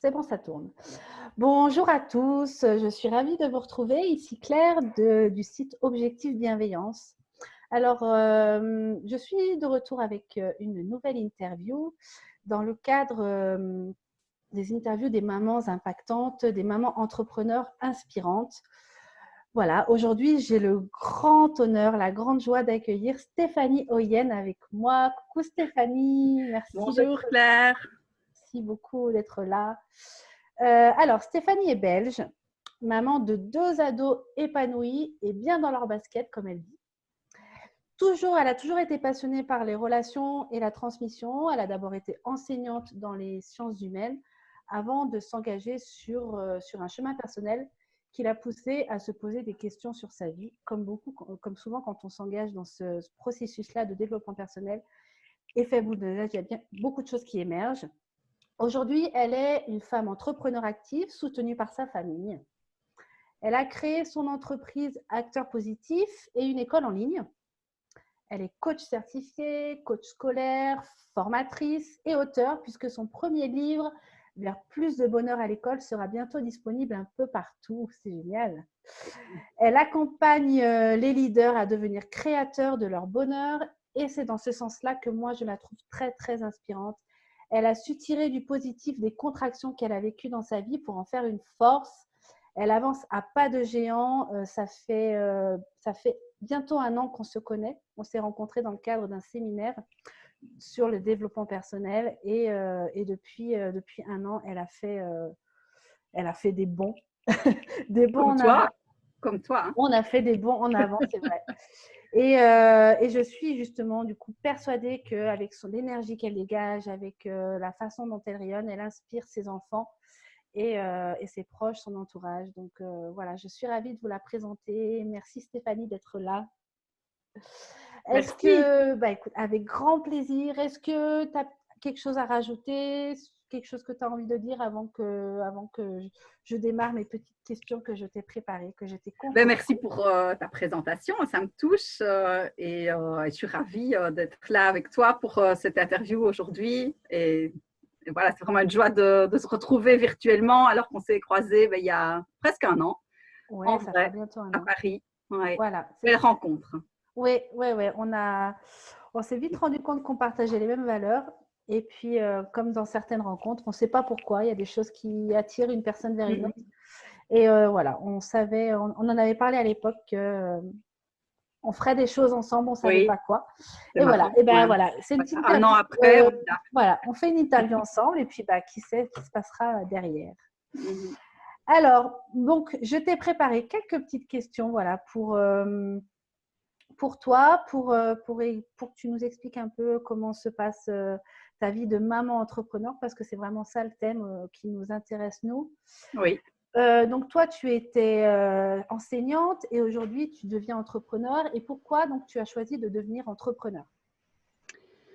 C'est bon, ça tourne. Bonjour à tous, je suis ravie de vous retrouver. Ici Claire du site Objectif Bienveillance. Alors, je suis de retour avec une nouvelle interview dans le cadre des interviews des mamans impactantes, des mamans entrepreneurs inspirantes. Voilà, aujourd'hui, j'ai le grand honneur, la grande joie d'accueillir Stéphanie Hoyen avec moi. Coucou Stéphanie, Bonjour Claire. merci beaucoup d'être là. Alors, Stéphanie est belge, maman de 2 ados épanouis et bien dans leur basket, comme elle dit. Elle a toujours été passionnée par les relations et la transmission. Elle a d'abord été enseignante dans les sciences humaines avant de s'engager sur un chemin personnel qui l'a poussée à se poser des questions sur sa vie, comme souvent quand on s'engage dans ce processus-là de développement personnel. Effet boule de neige, il y a bien beaucoup de choses qui émergent. Aujourd'hui, elle est une femme entrepreneur active, soutenue par sa famille. Elle a créé son entreprise Acteur Positif et une école en ligne. Elle est coach certifiée, coach scolaire, formatrice et auteure, puisque son premier livre, Vers plus de bonheur à l'école, sera bientôt disponible un peu partout. C'est génial. Elle accompagne les leaders à devenir créateurs de leur bonheur et c'est dans ce sens-là que moi, je la trouve très, très inspirante. Elle a su tirer du positif des contractions qu'elle a vécues dans sa vie pour en faire une force. Elle avance à pas de géant. Ça fait bientôt 1 an qu'on se connaît. On s'est rencontrés dans le cadre d'un séminaire sur le développement personnel et depuis 1 an, elle a fait des bons, des bons Comme en avant. toi, comme toi. Hein. On a fait des bons en avant, c'est vrai. Et je suis justement du coup persuadée qu'avec l'énergie qu'elle dégage, avec la façon dont elle rayonne, elle inspire ses enfants et ses proches, son entourage. Donc voilà, je suis ravie de vous la présenter. Merci Stéphanie d'être là. Est-ce Merci. que, bah écoute, avec grand plaisir, est-ce que tu as quelque chose à rajouter, quelque chose que tu as envie de dire avant que je démarre mes petites questions que je t'ai préparées, que je t'ai concoctées? Merci pour ta présentation, ça me touche et je suis ravie d'être là avec toi pour cette interview aujourd'hui. Et voilà, c'est vraiment une joie de se retrouver virtuellement alors qu'on s'est croisés il y a presque 1 an, en Ouais, ça fera vrai, bientôt un à an. Paris. Ouais. Voilà, c'est Belle ça. rencontre. Oui, oui, oui. On s'est vite rendu compte qu'on partageait les mêmes valeurs. Et puis, comme dans certaines rencontres, on ne sait pas pourquoi. Il y a des choses qui attirent une personne vers une autre. Et voilà, on en avait parlé à l'époque qu'on ferait des choses ensemble, on ne savait Oui, pas quoi. c'est Et voilà, marrant. et ben Ouais. voilà, c'est une petite Voilà. 1 an interview. après, voilà. Voilà, on fait une interview ensemble et puis bah, qui sait ce qui se passera derrière. Mhm. Alors, donc, je t'ai préparé quelques petites questions, voilà, pour toi, pour que tu nous expliques un peu comment se passe ta vie de maman entrepreneur, parce que c'est vraiment ça le thème qui nous intéresse, nous. Oui. Donc, toi, tu étais enseignante et aujourd'hui, tu deviens entrepreneur. Et pourquoi donc tu as choisi de devenir entrepreneur?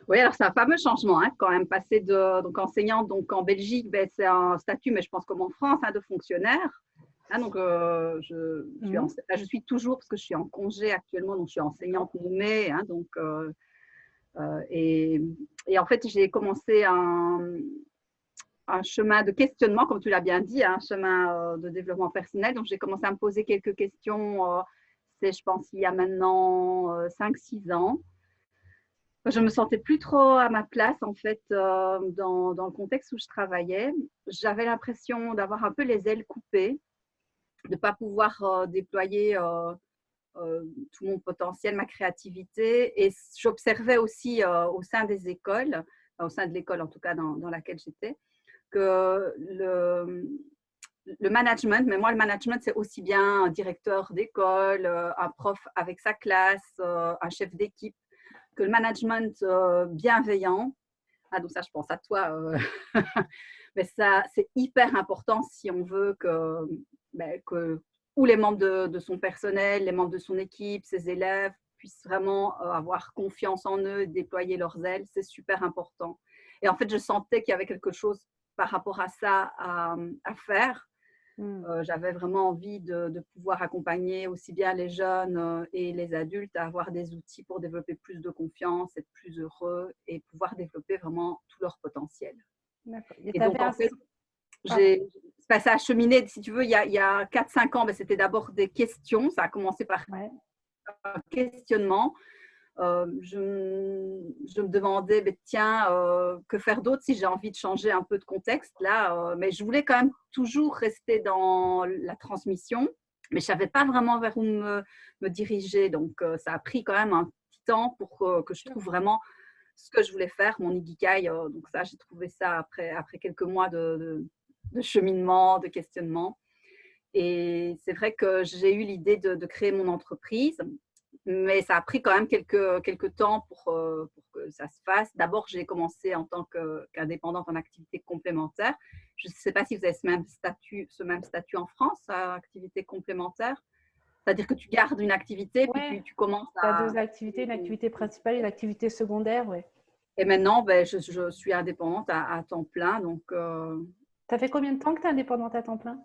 Oui, alors c'est un fameux changement, hein, quand même, passer de donc enseignante donc en Belgique, c'est un statut, mais je pense comme en France, hein, de fonctionnaire. Hein, donc je suis toujours, parce que je suis en congé actuellement, donc je suis enseignante nommée. Hein, donc, et en fait, j'ai commencé un chemin de questionnement, comme tu l'as bien dit, hein, un chemin de développement personnel. Donc j'ai commencé à me poser quelques questions, c'est je pense il y a maintenant 5-6 ans. Je me sentais plus trop à ma place en fait dans le contexte où je travaillais. J'avais l'impression d'avoir un peu les ailes coupées, de ne pas pouvoir déployer tout mon potentiel, ma créativité. Et j'observais aussi au sein des écoles, au sein de l'école en tout cas dans laquelle j'étais, que le management, mais moi le management c'est aussi bien un directeur d'école, un prof avec sa classe, un chef d'équipe, que le management bienveillant. Ah, donc ça, je pense à toi. Mais ça, c'est hyper important si on veut que ou les membres de son personnel, les membres de son équipe, ses élèves puissent vraiment avoir confiance en eux, déployer leurs ailes. C'est super important. Et en fait, je sentais qu'il y avait quelque chose par rapport à ça à faire. J'avais vraiment envie de pouvoir accompagner aussi bien les jeunes et les adultes à avoir des outils pour développer plus de confiance, être plus heureux et pouvoir développer vraiment tout leur potentiel. D'accord. Et Et tu avais donc, un, en fait, ça a cheminé, si tu veux, il y a 4-5 ans, c'était d'abord des questions. Ça a commencé par un questionnement. Je me demandais, tiens, que faire d'autre si j'ai envie de changer un peu de contexte là. Mais je voulais quand même toujours rester dans la transmission, mais je ne savais pas vraiment vers où me diriger. Donc, ça a pris quand même un petit temps pour que je trouve vraiment ce que je voulais faire, mon ikigai. Donc ça, j'ai trouvé ça après quelques mois de cheminement, de questionnement. Et c'est vrai que j'ai eu l'idée de créer mon entreprise, mais ça a pris quand même quelques temps pour que ça se fasse. D'abord, j'ai commencé en tant qu'indépendante en activité complémentaire. Je ne sais pas si vous avez ce même statut en France, activité complémentaire. C'est-à-dire que tu gardes une activité, puis tu commences à… Tu as 2 activités, une activité principale et une activité secondaire, oui. Et maintenant, je suis indépendante à temps plein. Donc, ça fait combien de temps que tu es indépendante à temps plein?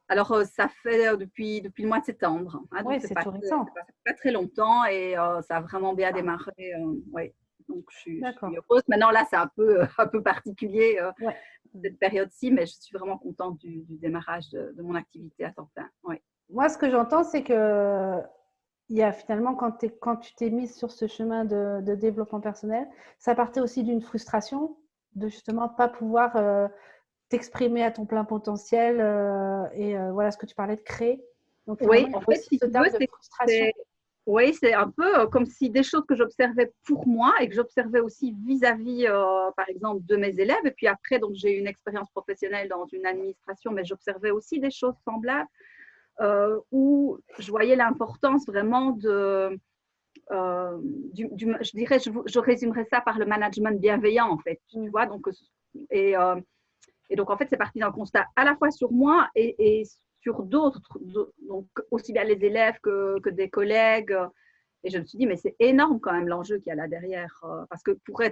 Alors, ça fait depuis le mois de septembre. Oui, c'est tout récent. Pas très longtemps et ça a vraiment bien démarré. Ouais. Donc, je suis heureuse. Maintenant, là, c'est un peu particulier cette période-ci, mais je suis vraiment contente du démarrage de mon activité à temps plein. Ouais. Moi, ce que j'entends, c'est que il y a finalement, quand tu t'es mise sur ce chemin de développement personnel, ça partait aussi d'une frustration de justement pas pouvoir t'exprimer à ton plein potentiel et voilà ce que tu parlais de créer. Donc, oui, en fait, si tu veux, de frustration. Oui, c'est un peu comme si des choses que j'observais pour moi et que j'observais aussi vis-à-vis, par exemple, de mes élèves. Et puis après, donc j'ai eu une expérience professionnelle dans une administration, mais j'observais aussi des choses semblables où je voyais l'importance vraiment je dirais, je résumerais ça par le management bienveillant, en fait. Tu vois, donc, et donc, en fait, c'est parti d'un constat à la fois sur moi et sur d'autres, donc aussi bien les élèves que des collègues. Et je me suis dit, mais c'est énorme quand même l'enjeu qu'il y a là derrière. Parce que pour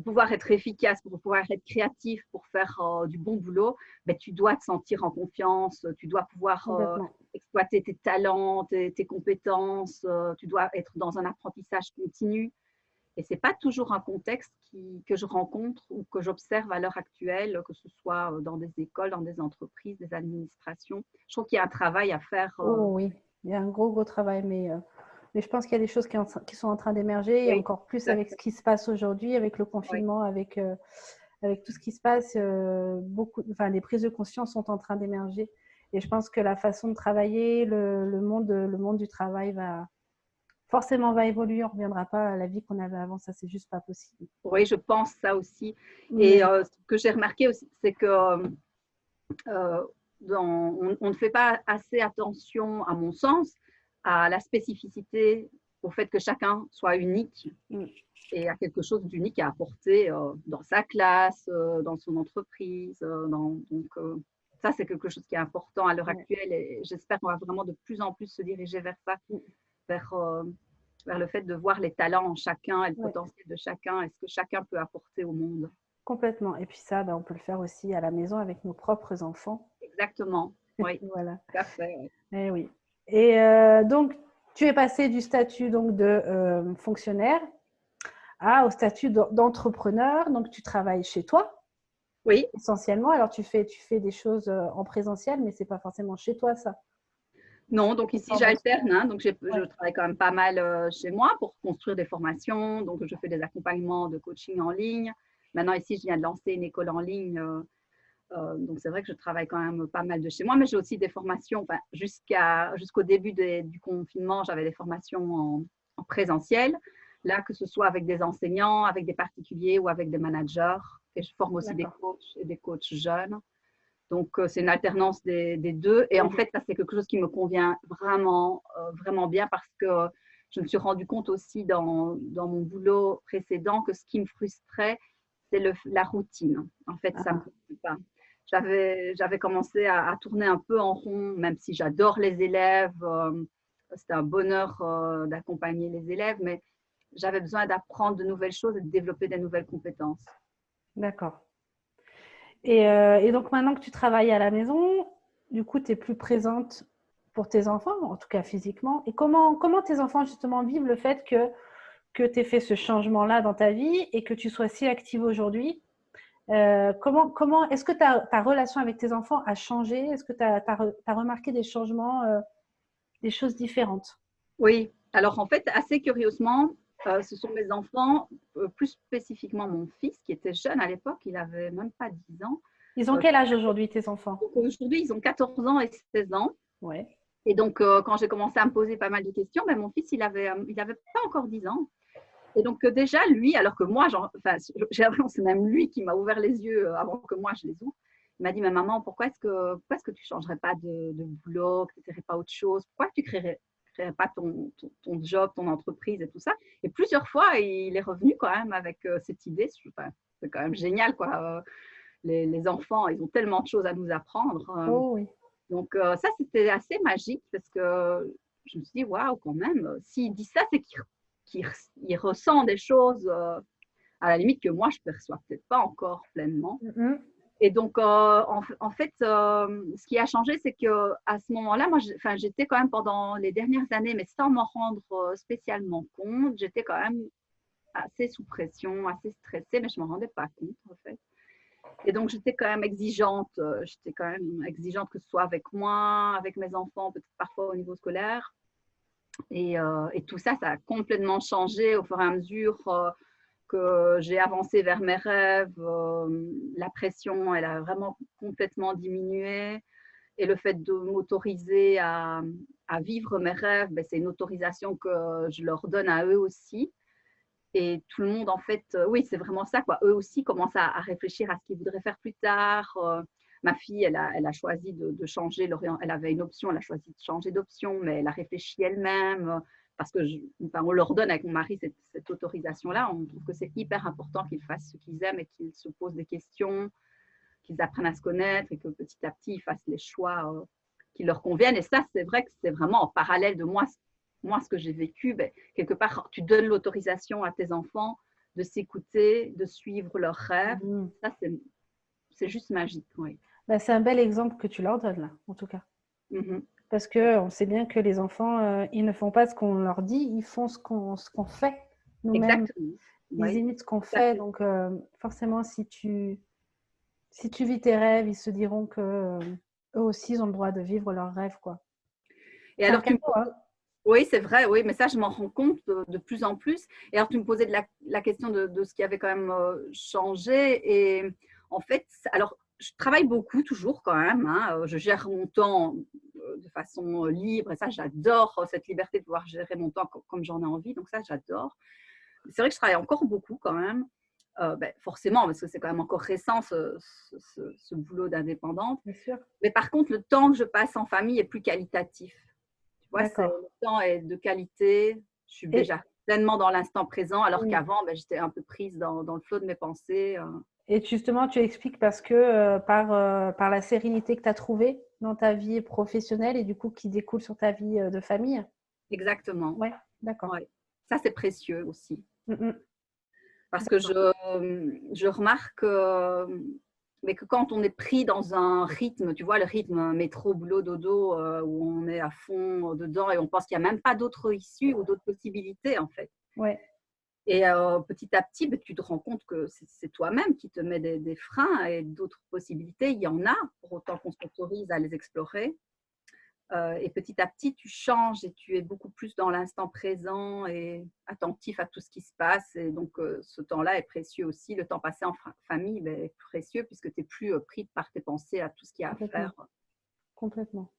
pouvoir être efficace, pour pouvoir être créatif, pour faire du bon boulot, tu dois te sentir en confiance, tu dois pouvoir exploiter tes talents, tes compétences, tu dois être dans un apprentissage continu. Et ce n'est pas toujours un contexte que je rencontre ou que j'observe à l'heure actuelle, que ce soit dans des écoles, dans des entreprises, des administrations. Je trouve qu'il y a un travail à faire. Oh oui, il y a un gros travail, mais je pense qu'il y a des choses qui sont en train d'émerger, et encore plus avec ce qui se passe aujourd'hui, avec le confinement, avec tout ce qui se passe. Les prises de conscience sont en train d'émerger. Et je pense que la façon de travailler, le monde du travail va évoluer. On ne reviendra pas à la vie qu'on avait avant. Ça, c'est juste pas possible. Oui, je pense ça aussi. Et ce que j'ai remarqué aussi, c'est que on ne fait pas assez attention, à mon sens, à la spécificité, au fait que chacun soit unique et a quelque chose d'unique à apporter dans sa classe, dans son entreprise. Ça, c'est quelque chose qui est important à l'heure actuelle et j'espère qu'on va vraiment de plus en plus se diriger vers ça, vers le fait de voir les talents en chacun et le potentiel de chacun et ce que chacun peut apporter au monde. Complètement. Et puis ça, on peut le faire aussi à la maison avec nos propres enfants. Exactement. Oui. Voilà. Tout à fait. Oui. Et oui. Et donc, tu es passé du statut donc, de fonctionnaire au statut d'entrepreneur. Donc, tu travailles chez toi. Oui. Essentiellement. Alors, tu fais des choses en présentiel, mais ce n'est pas forcément chez toi, ça. Non, donc ici j'alterne, donc je travaille quand même pas mal chez moi pour construire des formations, donc je fais des accompagnements de coaching en ligne. Maintenant ici je viens de lancer une école en ligne, donc c'est vrai que je travaille quand même pas mal de chez moi, mais j'ai aussi des formations, jusqu'au début du confinement, j'avais des formations en présentiel, là que ce soit avec des enseignants, avec des particuliers ou avec des managers, et je forme aussi des coachs et des coachs jeunes. Donc, c'est une alternance des deux. Et en fait, ça, c'est quelque chose qui me convient vraiment, vraiment bien parce que je me suis rendu compte aussi dans mon boulot précédent que ce qui me frustrait, c'est la routine. En fait, ça ne me plaît pas. J'avais commencé à tourner un peu en rond, même si j'adore les élèves. C'était un bonheur d'accompagner les élèves, mais j'avais besoin d'apprendre de nouvelles choses et de développer des nouvelles compétences. D'accord. Et donc, maintenant que tu travailles à la maison, du coup, tu es plus présente pour tes enfants, en tout cas physiquement. Et comment tes enfants, justement, vivent le fait que tu aies fait ce changement-là dans ta vie et que tu sois si active aujourd'hui? Comment est-ce que ta relation avec tes enfants a changé? Est-ce que tu as remarqué des changements, des choses différentes? Oui, alors en fait, assez curieusement, ce sont mes enfants, plus spécifiquement mon fils qui était jeune à l'époque, il avait même pas 10 ans. Ils ont quel âge aujourd'hui, tes enfants? Aujourd'hui, ils ont 14 ans et 16 ans. Ouais. Et donc, quand j'ai commencé à me poser pas mal de questions, ben, mon fils, il avait pas encore 10 ans. Et donc, déjà, lui, alors que moi, j'ai l'impression que c'est même lui qui m'a ouvert les yeux avant que moi, je les ouvre. Il m'a dit, mais maman, pourquoi est-ce que tu ne changerais pas de boulot, que tu n'essaierais pas autre chose? Pourquoi tu ne créerais pas ton job, ton entreprise et tout ça? Et plusieurs fois, il est revenu quand même avec cette idée. Enfin, c'est quand même génial, quoi. Les enfants, ils ont tellement de choses à nous apprendre. Oh oui. Donc, ça, c'était assez magique parce que je me suis dit, waouh, quand même, s'il dit ça, c'est qu'il ressent des choses à la limite que moi, je ne perçois peut-être pas encore pleinement. Mm-hmm. Et donc, en fait, ce qui a changé, c'est qu'à ce moment-là, moi, j'étais quand même pendant les dernières années, mais sans m'en rendre spécialement compte, j'étais quand même assez sous pression, assez stressée, mais je ne m'en rendais pas compte, en fait. Et donc, j'étais quand même exigeante. J'étais quand même exigeante que ce soit avec moi, avec mes enfants, peut-être parfois au niveau scolaire. Et tout ça, ça a complètement changé au fur et à mesure que j'ai avancé vers mes rêves. La pression, elle a vraiment complètement diminué. Et le fait de m'autoriser à vivre mes rêves, ben, c'est une autorisation que je leur donne à eux aussi. Et tout le monde, en fait, oui, c'est vraiment ça, quoi. Eux aussi commencent à réfléchir à ce qu'ils voudraient faire plus tard. Ma fille, elle a choisi de changer l'orientation. Elle avait une option, elle a choisi de changer d'option, mais elle a réfléchi elle-même. Parce que on leur donne avec mon mari cette autorisation-là. On trouve que c'est hyper important qu'ils fassent ce qu'ils aiment et qu'ils se posent des questions, qu'ils apprennent à se connaître et que petit à petit, ils fassent les choix qui leur conviennent. Et ça, c'est vrai que c'est vraiment en parallèle de moi, ce que j'ai vécu. Ben, quelque part, tu donnes l'autorisation à tes enfants de s'écouter, de suivre leurs rêves. Mm-hmm. Ça, c'est juste magique. Oui. Bah, c'est un bel exemple que tu leur donnes, là, en tout cas. Mm-hmm. Parce qu'on sait bien que les enfants, ils ne font pas ce qu'on leur dit, ils font ce qu'on fait nous-mêmes. Exactement. Ils Oui. imitent ce qu'on fait. Donc, forcément, si tu vis tes rêves, ils se diront que eux aussi, ils ont le droit de vivre leurs rêves, quoi. Et C'est alors, un cadeau, hein. Oui, c'est vrai, oui, mais ça, je m'en rends compte de plus en plus. Et alors, tu me posais la question de ce qui avait quand même changé. Et en fait, alors, je travaille beaucoup, toujours quand même. Hein. Je gère mon temps de façon libre. Et ça, j'adore cette liberté de pouvoir gérer mon temps comme j'en ai envie. Donc, ça, j'adore. C'est vrai que je travaille encore beaucoup quand même. Ben, forcément, parce que c'est quand même encore récent ce boulot d'indépendante. Bien sûr. Mais par contre, le temps que je passe en famille est plus qualitatif. Tu vois, le temps est de qualité. Je suis déjà pleinement dans l'instant présent, alors qu'avant, ben, j'étais un peu prise dans le flot de mes pensées. Et justement, tu expliques parce que par la sérénité que tu as trouvée dans ta vie professionnelle et du coup qui découle sur ta vie de famille. Exactement. Ouais, d'accord. Ouais. Ça, c'est précieux aussi. Mm-hmm. Parce que je remarque mais que quand on est pris dans un rythme, tu vois, le rythme métro, boulot, dodo, où on est à fond dedans et on pense qu'il n'y a même pas d'autre issue ou d'autres possibilités, en fait. Ouais. Et petit à petit, ben, tu te rends compte que c'est toi-même qui te mets des freins et d'autres possibilités. Il y en a, pour autant qu'on s'autorise à les explorer. Et petit à petit, tu changes et tu es beaucoup plus dans l'instant présent et attentif à tout ce qui se passe. Et donc, ce temps-là est précieux aussi. Le temps passé en famille est précieux puisque tu n'es plus pris par tes pensées à tout ce qu'il y a à faire. Complètement.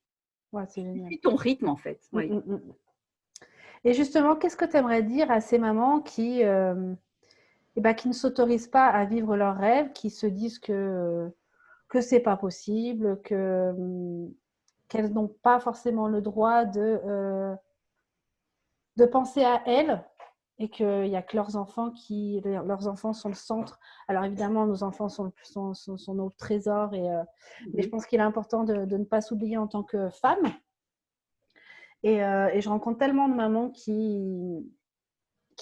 Ouais, c'est génial. Tu suis ton rythme, en fait. Oui. Et justement, qu'est-ce que tu aimerais dire à ces mamans qui ne s'autorisent pas à vivre leurs rêves, qui se disent que ce n'est pas possible, qu'elles n'ont pas forcément le droit de penser à elles et qu'il n'y a que leurs enfants sont le centre. Alors évidemment, nos enfants sont nos trésors, mais je pense qu'il est important de ne pas s'oublier en tant que femme. Et je rencontre tellement de mamans qui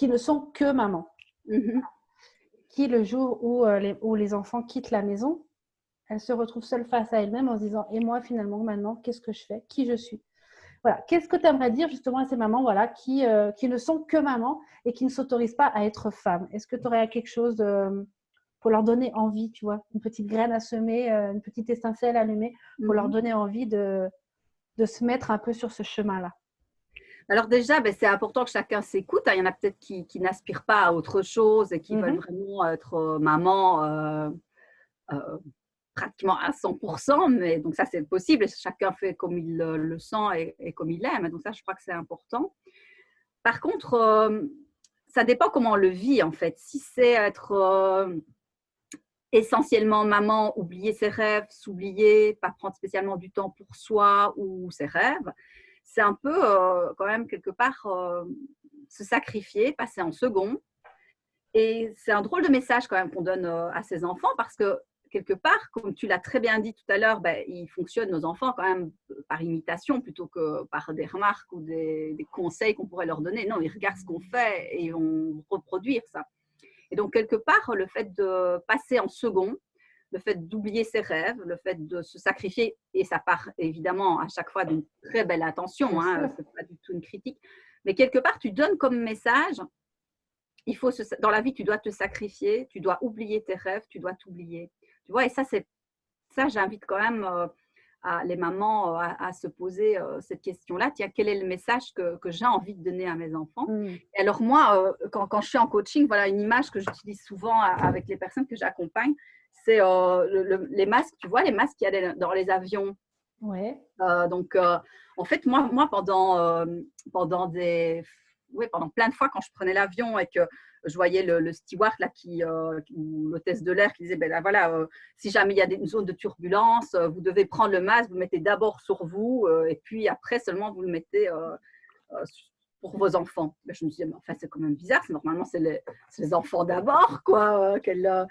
ne sont que mamans, qui le jour où les enfants quittent la maison, elles se retrouvent seules face à elles-mêmes en se disant « Et moi, finalement, maintenant, qu'est-ce que je fais? Qui je suis ?» Voilà. Qu'est-ce que tu aimerais dire justement à ces mamans qui ne sont que mamans et qui ne s'autorisent pas à être femmes? Est-ce que tu aurais quelque chose pour leur donner envie, tu vois, une petite graine à semer, une petite étincelle allumée pour leur donner envie de se mettre un peu sur ce chemin-là. Alors déjà, c'est important que chacun s'écoute. Il y en a peut-être qui n'aspirent pas à autre chose et qui veulent vraiment être maman pratiquement à 100%. Mais donc ça, c'est possible. Et chacun fait comme il le sent et comme il aime. Donc ça, je crois que c'est important. Par contre, ça dépend comment on le vit en fait. Si c'est être essentiellement maman, oublier ses rêves, s'oublier, pas prendre spécialement du temps pour soi ou ses rêves, c'est un peu quand même quelque part se sacrifier, passer en second. Et c'est un drôle de message quand même qu'on donne à ses enfants parce que quelque part, comme tu l'as très bien dit tout à l'heure, ils fonctionnent, nos enfants, quand même par imitation plutôt que par des remarques ou des conseils qu'on pourrait leur donner. Non, ils regardent ce qu'on fait et ils vont reproduire ça. Et donc, quelque part, le fait de passer en second, le fait d'oublier ses rêves, le fait de se sacrifier, et ça part évidemment à chaque fois d'une très belle intention, hein, ce n'est pas du tout une critique, mais quelque part, tu donnes comme message, dans la vie, tu dois te sacrifier, tu dois oublier tes rêves, tu dois t'oublier. Tu vois, et ça, j'invite quand même les mamans à se poser cette question-là. Tiens, quel est le message que j'ai envie de donner à mes enfants? Et alors moi, quand je suis en coaching, voilà une image que j'utilise souvent avec les personnes que j'accompagne, c'est les masques, tu vois, les masques qu'il y a dans les avions. Ouais. Donc, en fait, moi pendant plein de fois, quand je prenais l'avion et que je voyais le steward là ou l'hôtesse de l'air qui disait, là, voilà, si jamais il y a une zone de turbulence, vous devez prendre le masque, vous le mettez d'abord sur vous et puis après seulement vous le mettez pour vos enfants. Je me disais, mais enfin, c'est quand même bizarre, normalement c'est les enfants d'abord, quoi. Quel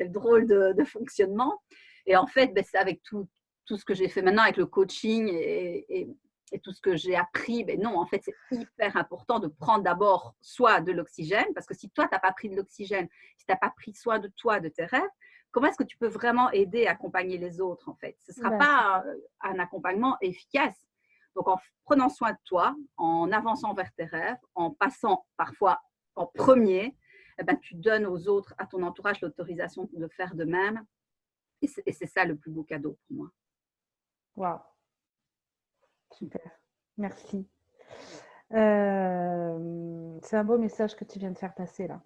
drôle de fonctionnement. Et en fait, c'est avec tout ce que j'ai fait maintenant avec le coaching et tout ce que j'ai appris, non, en fait, c'est hyper important de prendre d'abord soit de l'oxygène, parce que si toi, tu n'as pas pris de l'oxygène, si tu n'as pas pris soin de toi, de tes rêves, comment est-ce que tu peux vraiment aider et accompagner les autres, en fait? Ce ne sera pas un accompagnement efficace. Donc, en prenant soin de toi, en avançant vers tes rêves, en passant parfois en premier, tu donnes aux autres, à ton entourage, l'autorisation de faire de même. Et c'est ça le plus beau cadeau pour moi. Waouh. Super. Merci. C'est un beau message que tu viens de faire passer là.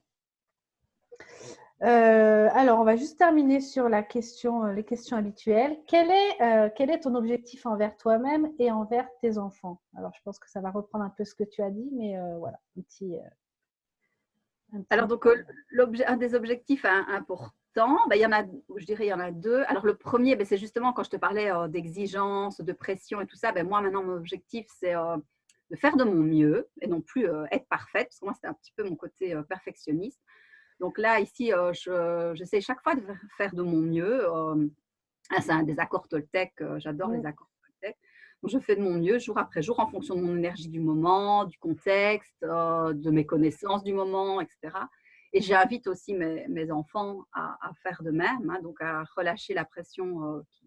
Alors, on va juste terminer sur les questions habituelles. Quel est ton objectif envers toi-même et envers tes enfants? Alors, je pense que ça va reprendre un peu ce que tu as dit, mais voilà, un petit. Alors, donc, un des objectifs importants, il y en a, je dirais, il y en a deux. Alors, le premier, c'est justement quand je te parlais d'exigence, de pression et tout ça. Moi, maintenant, mon objectif, c'est de faire de mon mieux et non plus être parfaite, parce que moi, c'était un petit peu mon côté perfectionniste. Donc là, ici, j'essaie chaque fois de faire de mon mieux. C'est un des accords Toltec, j'adore les accords Toltec. Donc, je fais de mon mieux jour après jour en fonction de mon énergie du moment, du contexte, de mes connaissances du moment, etc. Et j'invite aussi mes enfants à faire de même, hein, donc à relâcher la pression qui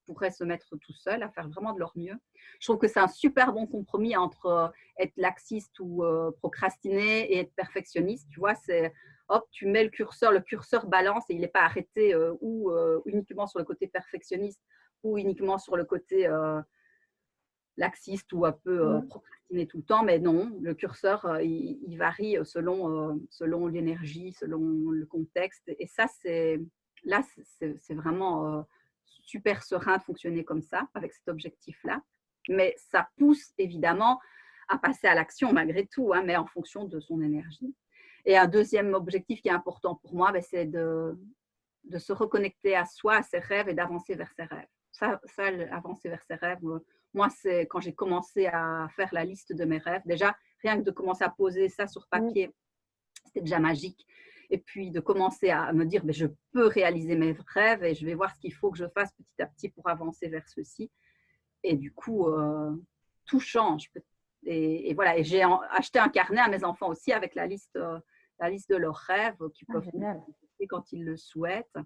pourrait se mettre tout seul, à faire vraiment de leur mieux. Je trouve que c'est un super bon compromis entre être laxiste ou procrastiner et être perfectionniste. Tu vois, c'est hop, tu mets le curseur balance et il n'est pas arrêté ou uniquement sur le côté perfectionniste ou uniquement sur le côté laxiste ou un peu procrastiner tout le temps, mais non, le curseur, il varie selon l'énergie, selon le contexte. Et ça, c'est vraiment super serein de fonctionner comme ça, avec cet objectif-là. Mais ça pousse évidemment à passer à l'action malgré tout, hein, mais en fonction de son énergie. Et un deuxième objectif qui est important pour moi, c'est de se reconnecter à soi, à ses rêves et d'avancer vers ses rêves. Ça, avancer vers ses rêves, moi, c'est quand j'ai commencé à faire la liste de mes rêves. Déjà, rien que de commencer à poser ça sur papier, c'était déjà magique. Et puis de commencer à me dire, je peux réaliser mes rêves et je vais voir ce qu'il faut que je fasse petit à petit pour avancer vers ceci. Et du coup, tout change. Et voilà, et j'ai acheté un carnet à mes enfants aussi avec la liste de leurs rêves qu'ils peuvent compléter quand ils le souhaitent.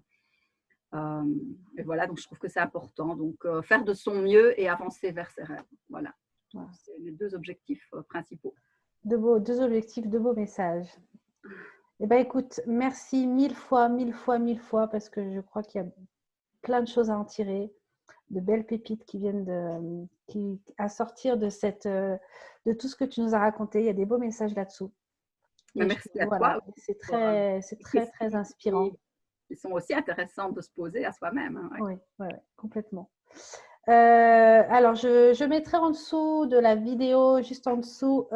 Et voilà, donc je trouve que c'est important. Donc, faire de son mieux et avancer vers ses rêves. Voilà. C'est les deux objectifs principaux. Deux objectifs, deux beaux messages. Eh ben, écoute, merci mille fois, mille fois, mille fois, parce que je crois qu'il y a plein de choses à en tirer, de belles pépites qui viennent à sortir de tout ce que tu nous as raconté. Il y a des beaux messages là-dessous. Mais Et merci à voilà, toi c'est pour très, les très, très questions inspirant. qui sont aussi intéressantes de se poser à soi-même. Hein, Oui, complètement. Alors, je mettrai en dessous de la vidéo, juste en dessous,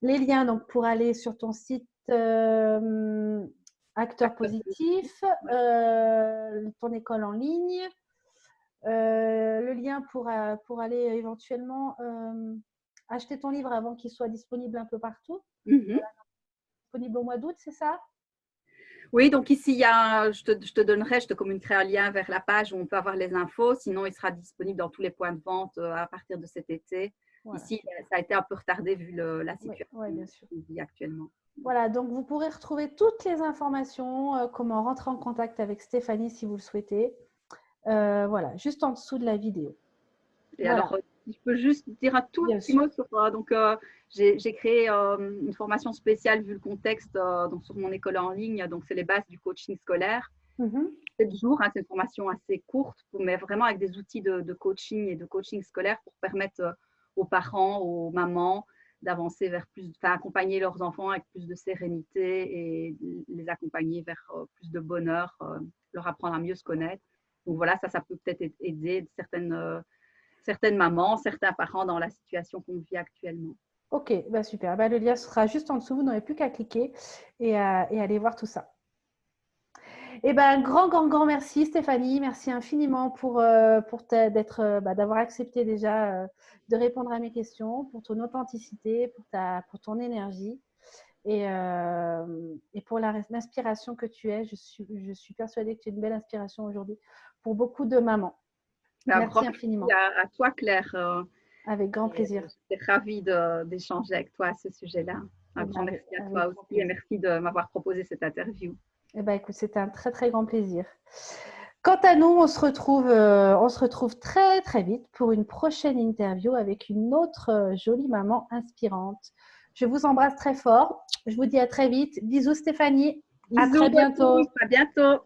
les liens donc, pour aller sur ton site Acteur Positif, ton école en ligne, le lien pour aller éventuellement acheter ton livre avant qu'il soit disponible un peu partout. Disponible au mois d'août, c'est ça? Oui, donc ici, je te communiquerai un lien vers la page où on peut avoir les infos. Sinon, il sera disponible dans tous les points de vente à partir de cet été. Voilà. Ici, ça a été un peu retardé vu la situation qu'on vit actuellement. Voilà, donc vous pourrez retrouver toutes les informations, comment rentrer en contact avec Stéphanie si vous le souhaitez. Voilà, juste en dessous de la vidéo. Et voilà. Alors, je peux juste dire un tout petit mot sur donc j'ai créé une formation spéciale vu le contexte donc sur mon école en ligne. Donc, c'est les bases du coaching scolaire. 7 jours, hein, c'est une formation assez courte, mais vraiment avec des outils de coaching et de coaching scolaire pour permettre aux parents, aux mamans d'avancer vers plus, enfin, accompagner leurs enfants avec plus de sérénité et les accompagner vers plus de bonheur, leur apprendre à mieux se connaître. Donc voilà, ça peut peut-être aider certaines mamans, certains parents dans la situation qu'on vit actuellement. Ok, bah super. Bah, le lien sera juste en dessous. Vous n'aurez plus qu'à cliquer et aller voir tout ça. Eh ben, grand merci Stéphanie. Merci infiniment d'avoir accepté déjà de répondre à mes questions, pour ton authenticité, pour ton énergie et pour l'inspiration que tu es. Je suis persuadée que tu es une belle inspiration aujourd'hui pour beaucoup de mamans. Merci infiniment. À toi, Claire. Avec grand plaisir. J'étais ravie d'échanger avec toi à ce sujet-là. Un grand merci à toi aussi et merci de m'avoir proposé cette interview. Eh ben, écoute, c'était un très, très grand plaisir. Quant à nous, on se retrouve très, très vite pour une prochaine interview avec une autre jolie maman inspirante. Je vous embrasse très fort. Je vous dis à très vite. Bisous Stéphanie. Bisous, à très bientôt. À bientôt.